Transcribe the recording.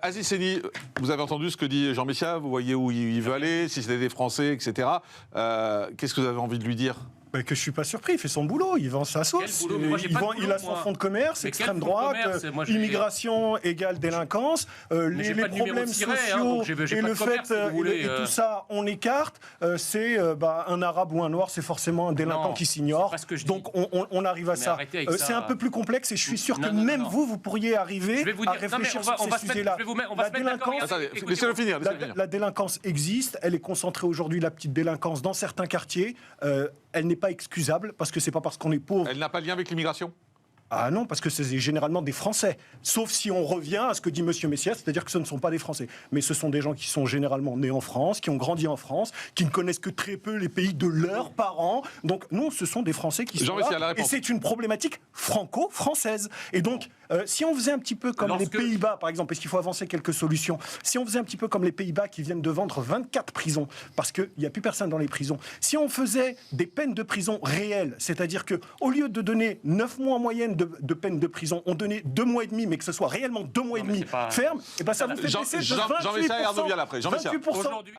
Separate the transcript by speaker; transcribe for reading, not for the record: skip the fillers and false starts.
Speaker 1: Aziz Seni, vous avez entendu ce que dit Jean Messia, vous voyez où il veut aller, si c'était des Français, etc. Qu'est-ce que vous avez envie de lui dire ?
Speaker 2: Que je suis pas surpris, il fait son boulot, il vend sa sauce, il a son fonds de commerce, extrême droite, immigration égale délinquance, les problèmes sociaux et le fait et tout ça, on écarte, c'est un arabe ou un noir, c'est forcément un délinquant qui s'ignore, donc on arrive à ça. C'est un peu plus complexe et je suis sûr que même vous pourriez arriver à réfléchir sur ces sujets-là.
Speaker 1: Laissez-le finir.
Speaker 2: La délinquance existe, elle est concentrée aujourd'hui, la petite délinquance, dans certains quartiers. Elle n'est pas excusable, parce que c'est pas parce qu'on est pauvre...
Speaker 1: Elle n'a pas de lien avec l'immigration ?
Speaker 2: Ah non, parce que c'est généralement des Français. Sauf si on revient à ce que dit M. Messia, c'est-à-dire que ce ne sont pas des Français. Mais ce sont des gens qui sont généralement nés en France, qui ont grandi en France, qui ne connaissent que très peu les pays de leurs parents. Donc non, ce sont des Français qui sont là. Et c'est une problématique franco-française. Et donc, si on faisait un petit peu comme les Pays-Bas, par exemple, parce qu'il faut avancer quelques solutions, si on faisait un petit peu comme les Pays-Bas qui viennent de vendre 24 prisons, parce qu'il n'y a plus personne dans les prisons, si on faisait des peines de prison réelles, c'est-à-dire qu'au lieu de donner 9 mois en moyenne de peine de prison, on donnait 2 mois et demi, mais que ce soit réellement 2 mois et demi ferme, et ben ça vous fait baisser de 28%.